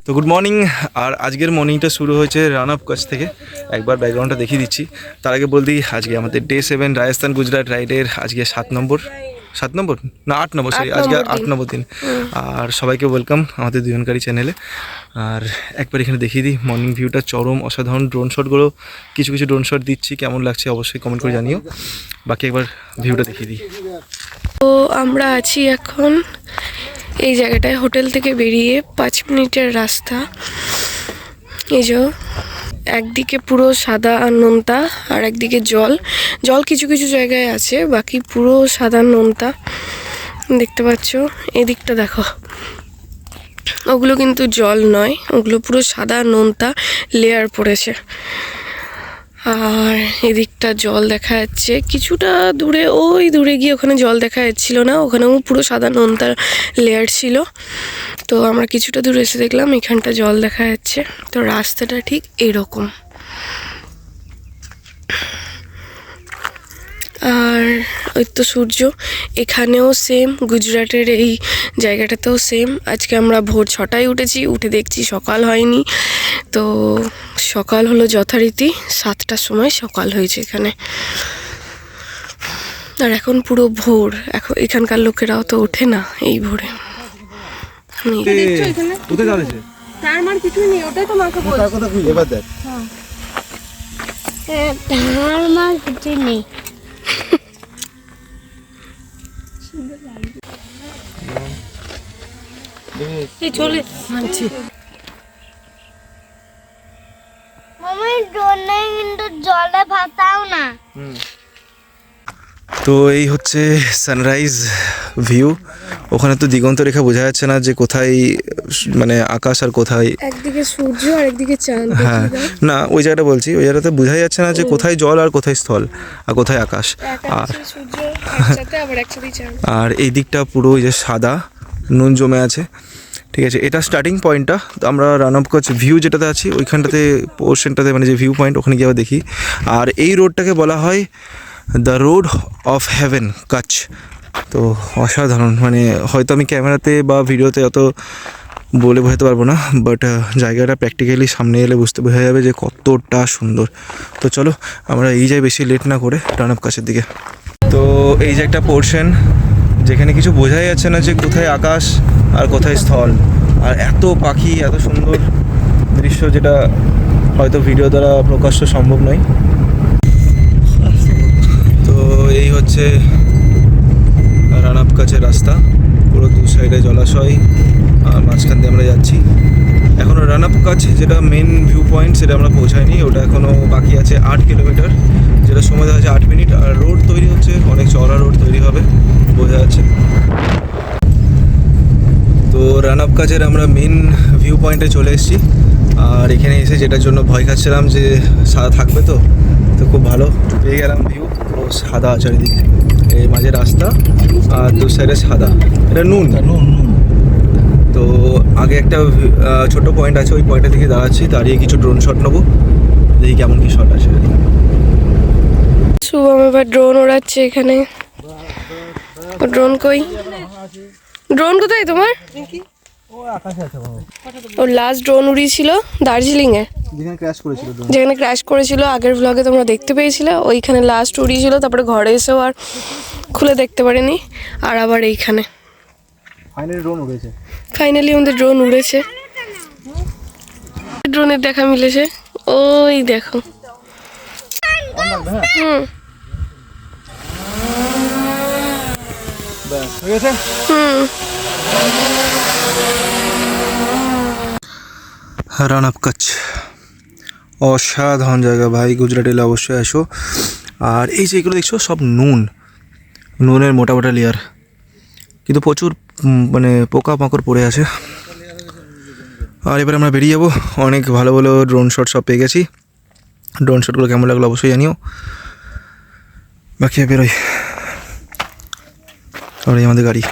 তো good morning. আর আজকের মর্নিংটা শুরু হয়েছে রান আপ কাছ থেকে। একবার ব্যাকগ্রাউন্ডটা দেখিয়ে দিচ্ছি। তার আগে বল দিই, আজকে আমাদের ডে 7 রাজস্থান গুজরাট রাইডের আজকে 7 নম্বর না 8 নম্বর, সরি আজকে 8 নম্বর দিন। আর সবাইকে ওয়েলকাম আমাদের দুজনকারী চ্যানেলে। আর একবার এখানে দেখিয়ে দিই মর্নিং ভিউটা চরম অসাধারণ। ড্রোন শটগুলো কিছু কিছু ড্রোন শট দিচ্ছি, কেমন লাগছে অবশ্যই কমেন্ট করে জানিও। বাকি একবার ভিউটা দেখিয়ে দিই। তো আমরা আছি এখন এই জায়গাটায়, হোটেল থেকে বেরিয়ে 5 মিনিটের রাস্তা। এই যে একদিকে পুরো সাদা আর নোনতা, আর একদিকে জল জল কিছু কিছু জায়গায় আছে, বাকি পুরো সাদা নোনতা দেখতে পাচ্ছ। এদিকটা দেখো, ওগুলো কিন্তু জল নয়, ওগুলো পুরো সাদা নোনতা লেয়ার পড়েছে। আর এদিকটা জল দেখা যাচ্ছে কিছুটা দূরে, ওই দূরে গিয়ে ওখানে জল দেখা যাচ্ছিল না, ওখানেও পুরো সাদা নোনতার লেয়ার ছিল। তো আমরা কিছুটা দূরে এসে দেখলাম এখানটা জল দেখা যাচ্ছে। তো রাস্তাটা ঠিক এরকম। আর ওই তো সূর্য, এখানেও সেম, গুজরাটের এই জায়গাটাতেও সেম। আজকে আমরা ভোর 6টায় উঠেছি, উঠে দেখছি সকাল হয়নি। তো সকাল হলো যথারীতি 7টার সময় সকাল হয়েছে এখানে। আর এখন পুরো ভোর, এখন এখানকার লোকেরাও তো ওঠে না এই ভোরে। তার মানে কিছুই নেই, ওটাই তো মাকে বলছি। এবার দেখ, তার মানে কিছুই নেই। চলে মানছি। মামা ড্রোন নেই কিন্তু জলে ভাসাও না। তো এই হচ্ছে সানরাইজ ভিউ। ওখানে তো দিগন্ত রেখা বোঝা যাচ্ছে না যে কোথায় মানে আকাশ আর কোথায়, একদিকে সূর্য আর একদিকে চাঁদ। হ্যাঁ না ওই জায়গাটা বলছি, ওই জায়গাতে বোঝা যাচ্ছে না যে কোথায় জল আর কোথায় স্থল আর কোথায় আকাশ। আর আর এই দিকটা পুরো ওই যে সাদা নুন জমে আছে। ঠিক আছে, এটা স্টার্টিং পয়েন্টটা। তো আমরা রান অফ কচ ভিউ যেটাতে আছি ওইখানটাতে পোর্শনটাতে মানে যে ভিউ পয়েন্ট, ওখানে গিয়ে আবার দেখি। আর এই রোডটাকে বলা হয় দ্য রোড অফ হেভেন কাচ। তো অসাধারণ, মানে হয়তো আমি ক্যামেরাতে বা ভিডিওতে অত বলে বোঝাতে পারবো না, বাট জায়গাটা প্র্যাকটিক্যালি সামনে এলে বোঝা যাবে যে কতটা সুন্দর। তো চলো আমরা এই যাই বেশি লেট না করে রান অফ কাচের দিকে। তো এই যে একটা পোর্শন যেখানে কিছু বোঝাই যাচ্ছে না যে কোথায় আকাশ আর কোথায় স্থল, আর এত পাখি, এত সুন্দর দৃশ্য যেটা হয়তো ভিডিও দ্বারা প্রকাশ্য সম্ভব নয়। তো এই হচ্ছে রান আপ কাছের রাস্তা, পুরো দু সাইডে জলাশয় আর মাঝখান দিয়ে আমরা যাচ্ছি। এখনও রান আপ কাছ যেটা মেন ভিউ পয়েন্ট সেটা আমরা পৌঁছাইনি, ওটা এখনও বাকি আছে 8 কিলোমিটার, যেটা সময় দেখা যাচ্ছে 8 মিনিট। আর রোড তৈরি হচ্ছে, অনেক চওড়া রোড তৈরি হবে বোঝা যাচ্ছে। তো রান আপ কাছের আমরা মেন ভিউ পয়েন্টে চলে এসেছি। আর এখানে এসে যেটার জন্য ভয় খাচ্ছিলাম যে সাদা থাকবে, তো খুব ভালো পেয়ে গেলাম ভিউ। পুরো সাদা চারিদিক, এই মাঝে রাস্তা আর দু সাইডে সাদা, এটা নুন। তো আগে একটা ছোট পয়েন্ট আছে, ওই পয়েন্টের দিকে দাঁড়াচ্ছি, দাঁড়িয়ে কিছু ড্রোন শট নেবো, দেখি কেমন কি শট আসে। শুভম এবার ড্রোন ওড়াচ্ছে এখানে। ড্রোন কই? ড্রোন কোথায় তোমার? ও লাস্ট ড্রোন উড়িয়েছিল দার্জিলিংয়ে, যেখানে ক্র্যাশ করেছিল। আগের ভ্লগে তোমরা দেখতে পেয়েছিলে, ওইখানে লাস্ট উড়িয়েছিল। তারপরে ঘরে এসেও আর খুলে দেখতে পারিনি। আর আবার এইখানে ফাইনালি আমাদের ড্রোন উড়েছে। ড্রোনের দেখা মিলেছে, ওই দেখো। রান আপ কাচ অসাধারণ জায়গা ভাই, গুজরাট এলে অবশ্যই আসো। আর এই যে এগুলো দেখছো সব নুনের মোটা মোটা লেয়ার, কিন্তু প্রচুর মানে পোকা মাকড় পড়ে আছে। আর এবার আমরা বেরিয়ে যাবো। অনেক ভালো ভালো ড্রোন শট সব পেয়ে গেছি। ড্রোন শটগুলো কেমন লাগলো অবশ্যই জানিও। বাকি বেরোই, আর এই আমাদের গাড়ি।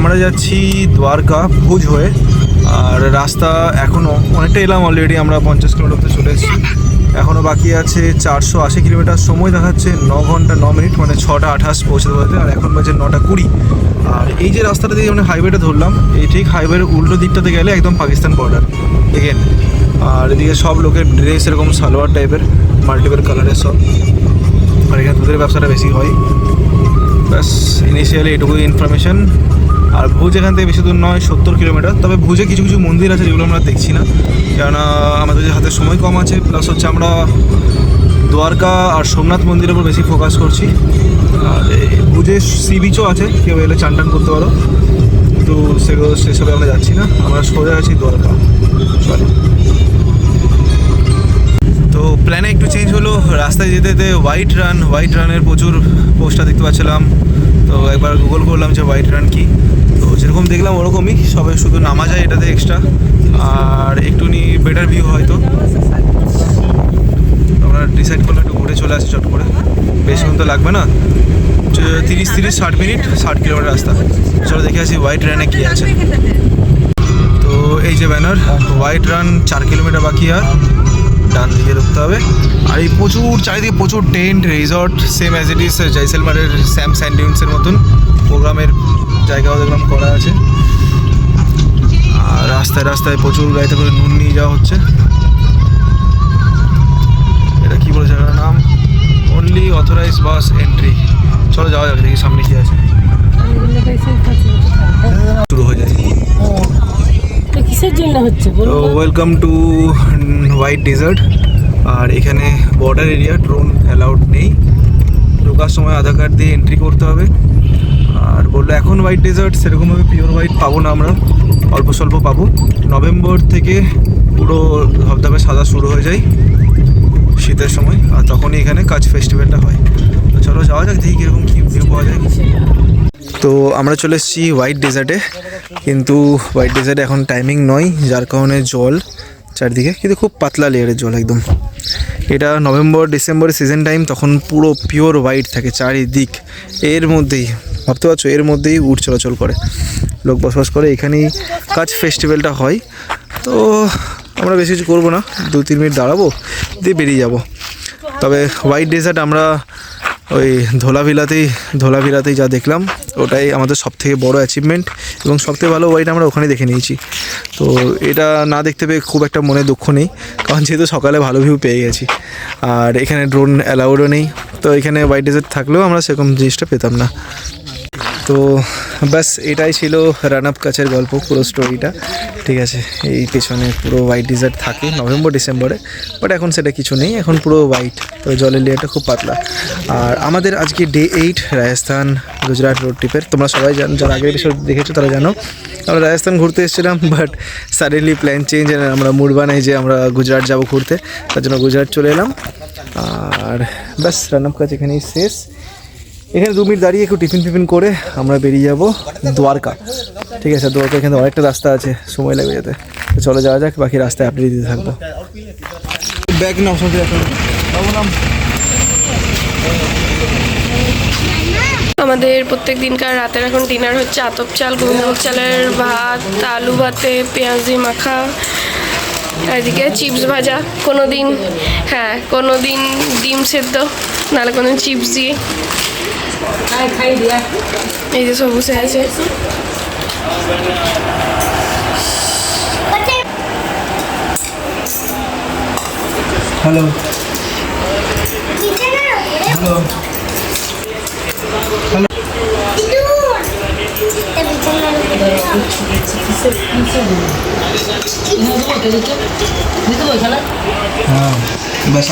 আমরা যাচ্ছি দ্বারকা ভুজ হয়ে। আর রাস্তা এখনও অনেকটা এলাম, অলরেডি আমরা 50 কিলোমিটার চলে এসেছি। এখনও বাকি আছে 480 কিলোমিটার। সময় দেখাচ্ছে 9 ঘন্টা 9 মিনিট, মানে 6:28 পৌঁছতে পারতে। আর এখন বাজে 9:20। আর এই যে রাস্তাটা দিয়ে আমরা হাইওয়েটা ধরলাম, এই ঠিক হাইওয়ের উল্টো দিকটাতে গেলে একদম পাকিস্তান বর্ডার দেখেন। আর এদিকে সব লোকের ড্রেস এরকম সালোয়ার টাইপের মাল্টিপল কালারের সব। আর এখানে দুধের ব্যবসাটা বেশি হয়। ব্যাস ইনিশিয়ালি এটুকুই ইনফরমেশন। আর ভুজ এখান থেকে বেশি দূর নয়, 70 কিলোমিটার। তবে ভুজে কিছু কিছু মন্দির আছে যেগুলো আমরা দেখছি না, কেননা আমাদের যে হাতে সময় কম আছে। প্লাস হচ্ছে আমরা দ্বারকা আর সোমনাথ মন্দিরের উপর বেশি ফোকাস করছি। আর ভুজে সি বিচও আছে, কেউ এলে চান টান করতে পারো, কিন্তু সেগুলো সেসবে আমরা যাচ্ছি না। আমরা সোজা আছি দ্বারকা। চলো। তো প্ল্যানে একটু চেঞ্জ হলো। রাস্তায় যেতে যেতে হোয়াইট রানের প্রচুর পোস্টার দেখতে পাচ্ছিলাম। তো একবার গুগল করলাম যে হোয়াইট রান কী। তো যেরকম দেখলাম ওরকমই, সবে শুধু নামা যায় এটাতে এক্সট্রা, আর একটুখানি বেটার ভিউ হয়তো। আমরা ডিসাইড করলাম একটু ঘুরে চলে আসি চট করে, বেশিক্ষণ তো লাগবে না, 30-60 মিনিট, 60 কিলোমিটার রাস্তা। চলো দেখে আসি হোয়াইট রানে কী আছে। তো এই যে ব্যানার, হোয়াইট রান 4 কিলোমিটার বাকি, আর ডান দিকে ঢুকতে হবে। আর এই প্রচুর চারিদিকে প্রচুর tent resort, same as it is জয়সলমারের স্যাম স্যান্ডিউন্সের মতন প্রোগ্রামের জায়গাও দেখলাম করা আছে। আর রাস্তায় রাস্তায় প্রচুর গাড়িতে করে নুন নিয়ে যাওয়া হচ্ছে। এটা কী বলে জায়গার নাম? অনলি অথরাইজ বাস এন্ট্রি। চলো যাওয়া যাক, দেখি সামনে কী আছে। শুরু হয়ে যায়। কিসের জন্য হচ্ছে? তো ওয়েলকাম টু হোয়াইট ডেজার্ট। আর এখানে বর্ডার এরিয়া, ড্রোন অ্যালাউড নেই। ঢোকার সময় আধার কার্ড দিয়ে এন্ট্রি করতে হবে। আর বললো এখন হোয়াইট ডেজার্ট সেরকমভাবে পিওর হোয়াইট পাবো না, আমরা অল্প স্বল্প পাবো। নভেম্বর থেকে পুরো ধবধবে সাদা শুরু হয়ে যায় শীতের সময়, আর তখনই এখানে কাজ ফেস্টিভ্যালটা হয়। তো চলো যাওয়া যাক, দেখি কীরকম কী ভিউ পাওয়া যায়। তো আমরা চলে এসেছি হোয়াইট ডেজার্টে, কিন্তু হোয়াইট ডেজার্টে এখন টাইমিং নয়, যার কারণে জল চারদিকে, কিন্তু খুব পাতলা লেয়ারের জল একদম। এটা নভেম্বর ডিসেম্বরের সিজন টাইম, তখন পুরো পিওর হোয়াইট থাকে চারিদিক। এর মধ্যেই ভাবতে পারছো, এর মধ্যেই উট চলাচল করে, লোক বসবাস করে। এখানেই কাজ ফেস্টিভ্যালটা হয়। তো আমরা বেশি কিছু করবো না, 2-3 মিনিট দাঁড়াবো, দিয়ে বেরিয়ে যাব। তবে হোয়াইট ডেজার্ট আমরা ওই ধোলাভিলাতেই যা দেখলাম, ওটাই আমাদের সবথেকে বড় অ্যাচিভমেন্ট, এবং সবথেকে ভালো হোয়াইট আমরা ওখানে দেখে নিয়েছি। তো এটা না দেখতে পেয়ে খুব একটা মনে দুঃখ নেই, কারণ যেহেতু সকালে ভালো ভিউ পেয়ে গেছি। আর এখানে ড্রোন অ্যালাউডও নেই, তো এখানে হোয়াইট ডেজার্ট থাকলেও আমরা সেরকম জিনিসটা পেতাম না। তো ব্যাস এটাই ছিল রান আপ কাছের গল্প, পুরো স্টোরিটা। ঠিক আছে, এই পেছনে পুরো হোয়াইট ডেজার্ট থাকে নভেম্বর ডিসেম্বরে, বাট এখন সেটা কিছু নেই, এখন পুরো হোয়াইট। তো জলের লেয়ারটা খুব পাতলা। আর আমাদের আজকে ডে 8 রাজস্থান গুজরাট রোড ট্রিপের। তোমরা সবাই জানো, যারা আগের এপিসোড দেখেছো তারা জানো আমরা রাজস্থান ঘুরতে এসেছিলাম, বাট সাডেনলি প্ল্যান চেঞ্জ, আমরা মুড বানাই যে আমরা গুজরাট যাবো ঘুরতে, তার জন্য গুজরাট চলে এলাম। আর ব্যাস রান আপ কাজ এখানেই শেষ। এখানে 2 মিনিট দাঁড়িয়ে একটু টিফিন করে আমরা বেরিয়ে যাব দ্বারকা। ঠিক আছে, দ্বারকা এখানে অনেকটা রাস্তা আছে, সময় লাগবে যেতে। তো চলে যাওয়া যাক, বাকি রাস্তায় আপডেট দিতে থাকবো। ব্যাগ নাও সাথে এখন নাম। আমাদের প্রত্যেক দিনকার রাতের এখন ডিনার হচ্ছে আতপ চাল, গোবিন্দভোগ চালের ভাত, আলু ভাতে পেঁয়াজি মাখা, আর এদিকে চিপস ভাজা, কোনো দিন ডিম সেদ্ধ, নাহলে কোনো চিপস দিয়ে। এই যে সব বসে আছে। হ্যালো হ্যালো হ্যাঁ, বাস